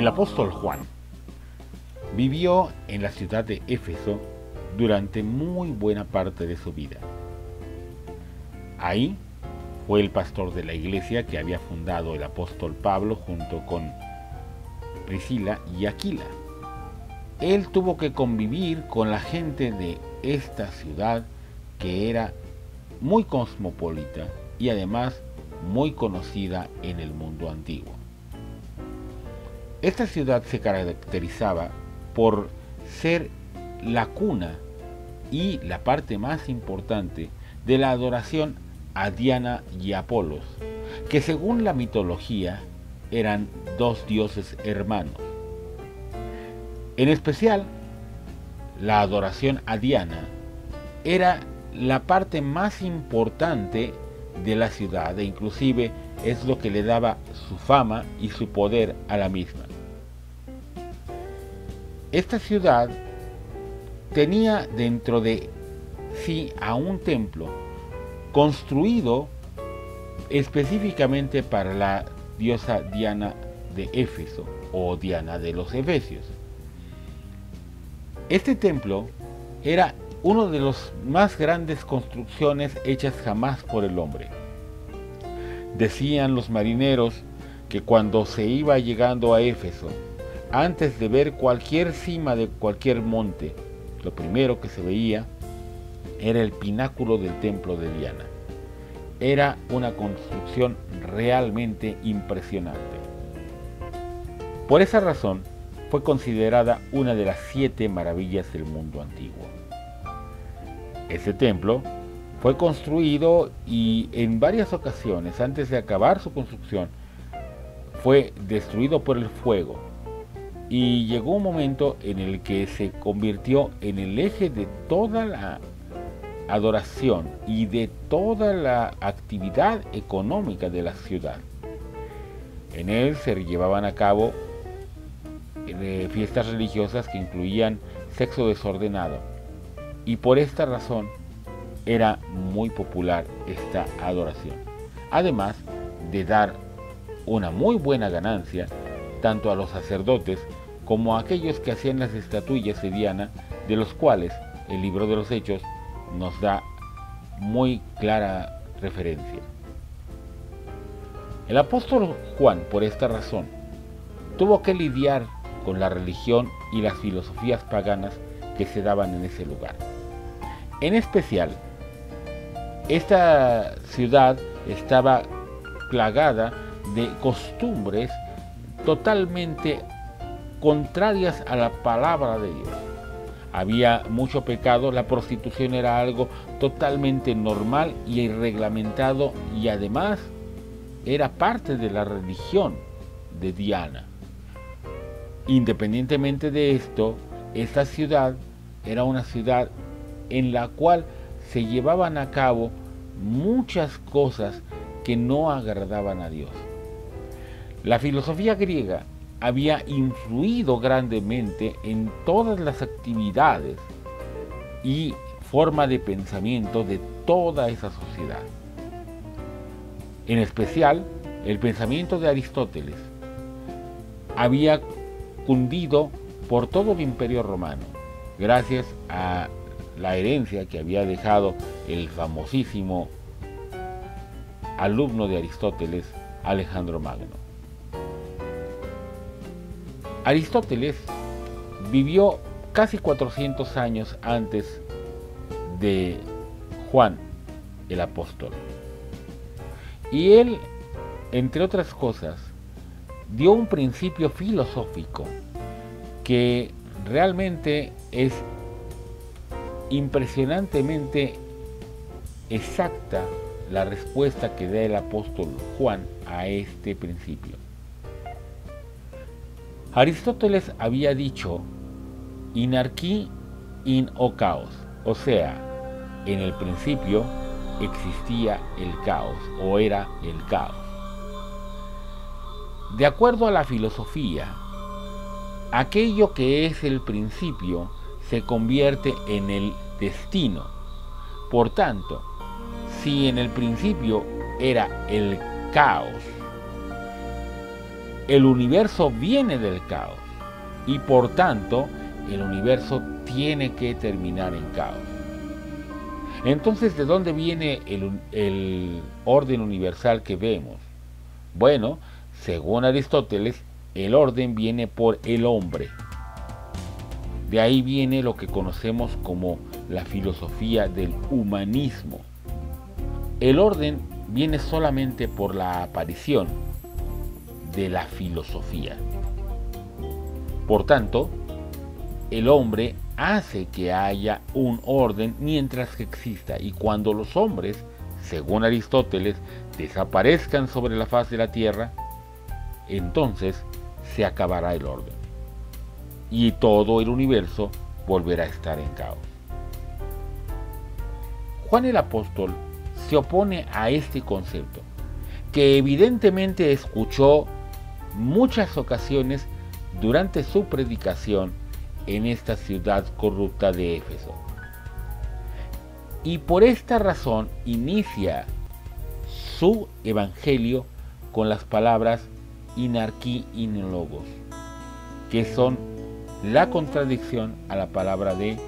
El apóstol Juan vivió en la ciudad de Éfeso durante muy buena parte de su vida. Ahí fue el pastor de la iglesia que había fundado el apóstol Pablo junto con Priscila y Aquila. Él tuvo que convivir con la gente de esta ciudad que era muy cosmopolita y además muy conocida en el mundo antiguo. Esta ciudad se caracterizaba por ser la cuna y la parte más importante de la adoración a Diana y Apolos, que según la mitología eran dos dioses hermanos. En especial, la adoración a Diana era la parte más importante de la ciudad e inclusive es lo que le daba su fama y su poder a la misma. Esta ciudad tenía dentro de sí a un templo construido específicamente para la diosa Diana de Éfeso o Diana de los Efesios. Este templo era una de las más grandes construcciones hechas jamás por el hombre. Decían los marineros que cuando se iba llegando a Éfeso, antes de ver cualquier cima de cualquier monte, lo primero que se veía era el pináculo del templo de Diana. Era una construcción realmente impresionante. Por esa razón, fue considerada una de las 7 maravillas del mundo antiguo. Este templo fue construido y en varias ocasiones, antes de acabar su construcción, fue destruido por el fuego. Y llegó un momento en el que se convirtió en el eje de toda la adoración y de toda la actividad económica de la ciudad. En él se llevaban a cabo fiestas religiosas que incluían sexo desordenado y por esta razón era muy popular esta adoración, además de dar una muy buena ganancia tanto a los sacerdotes como a aquellos que hacían las estatuillas de Diana, de los cuales el libro de los Hechos nos da muy clara referencia. El apóstol Juan, por esta razón, tuvo que lidiar con la religión y las filosofías paganas que se daban en ese lugar. En especial, esta ciudad estaba plagada de costumbres totalmente contrarias a la palabra de Dios. Había mucho pecado, la prostitución era algo totalmente normal y reglamentado y además era parte de la religión de Diana. Independientemente de esto, esta ciudad era una ciudad en la cual se llevaban a cabo muchas cosas que no agradaban a Dios. La filosofía griega había influido grandemente en todas las actividades y forma de pensamiento de toda esa sociedad. En especial, el pensamiento de Aristóteles había cundido por todo el Imperio Romano, gracias a la herencia que había dejado el famosísimo alumno de Aristóteles, Alejandro Magno. Aristóteles vivió casi 400 años antes de Juan el apóstol. Y él, entre otras cosas, dio un principio filosófico que realmente es impresionantemente exacta la respuesta que da el apóstol Juan a este principio. Aristóteles había dicho in archi in o caos, o sea, en el principio existía el caos o era el caos. De acuerdo a la filosofía, aquello que es el principio se convierte en el destino. Por tanto, si en el principio era el caos, el universo viene del caos y por tanto el universo tiene que terminar en caos. Entonces, ¿de dónde viene el orden universal que vemos? Bueno, según Aristóteles, el orden viene por el hombre. De ahí viene lo que conocemos como la filosofía del humanismo. El orden viene solamente por la aparición de la filosofía. Por tanto, el hombre hace que haya un orden mientras que exista, y cuando los hombres, según Aristóteles, desaparezcan sobre la faz de la tierra, entonces se acabará el orden y todo el universo volverá a estar en caos. Juan el Apóstol se opone a este concepto, que evidentemente escuchó muchas ocasiones durante su predicación en esta ciudad corrupta de Éfeso. Y por esta razón inicia su evangelio con las palabras inarquí y logos, que son la contradicción a la palabra de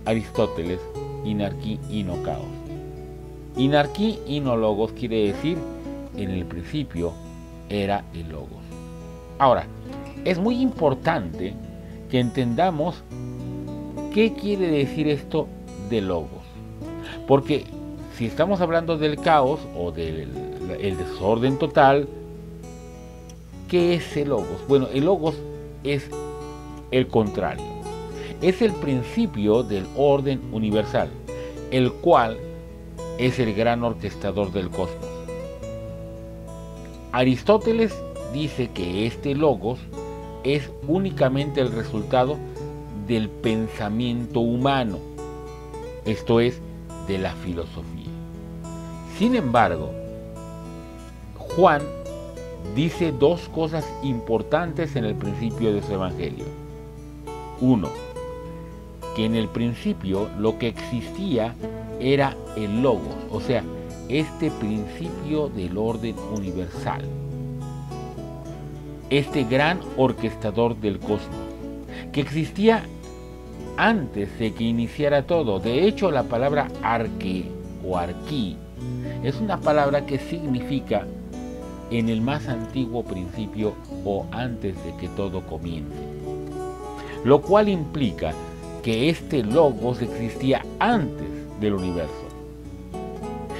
Aristóteles, inarquí y no caos. Inarquí y no logos quiere decir en el principio era el logos. Ahora, es muy importante que entendamos qué quiere decir esto de logos, porque si estamos hablando del caos o del desorden total, ¿qué es el logos? Bueno, el logos es el contrario, es el principio del orden universal, el cual es el gran orquestador del cosmos. Aristóteles dice que este logos es únicamente el resultado del pensamiento humano, esto es, de la filosofía. Sin embargo, Juan dice dos cosas importantes en el principio de su evangelio. Uno, que en el principio lo que existía era el logos, o sea, este principio del orden universal, este gran orquestador del cosmos, que existía antes de que iniciara todo. De hecho, la palabra arque o arquí es una palabra que significa en el más antiguo principio o antes de que todo comience, lo cual implica que este logos existía antes del universo.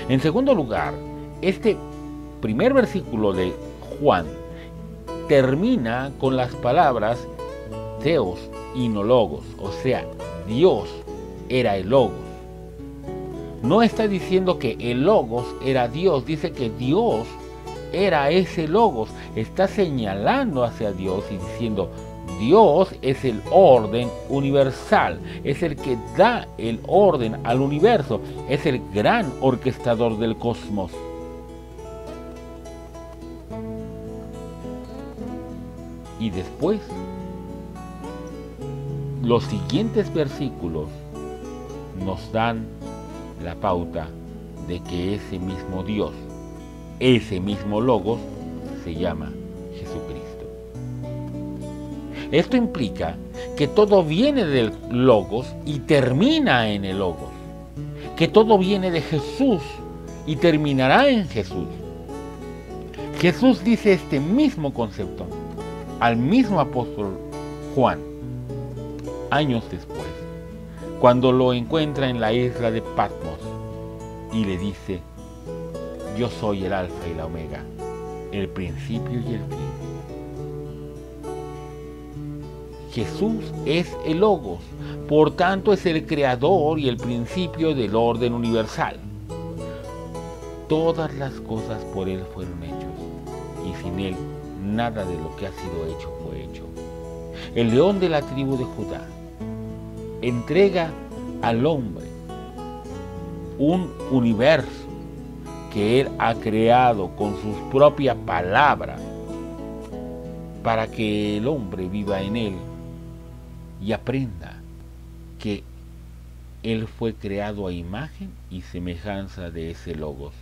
En segundo lugar, este primer versículo de Juan termina con las palabras Theos y no logos, o sea, Dios era el logos. No está diciendo que el logos era Dios, dice que Dios era ese logos. Está señalando hacia Dios y diciendo, Dios es el orden universal, es el que da el orden al universo, es el gran orquestador del cosmos. Y después, los siguientes versículos nos dan la pauta de que ese mismo Dios, ese mismo logos, se llama Jesucristo. Esto implica que todo viene del logos y termina en el logos, que todo viene de Jesús y terminará en Jesús. Jesús dice este mismo concepto al mismo apóstol Juan, años después, cuando lo encuentra en la isla de Patmos y le dice, yo soy el alfa y la omega, el principio y el fin. Jesús es el logos, por tanto es el creador y el principio del orden universal. Todas las cosas por él fueron hechos, y sin él nada de lo que ha sido hecho fue hecho. El león de la tribu de Judá entrega al hombre un universo que él ha creado con sus propias palabras para que el hombre viva en él y aprenda que él fue creado a imagen y semejanza de ese logos.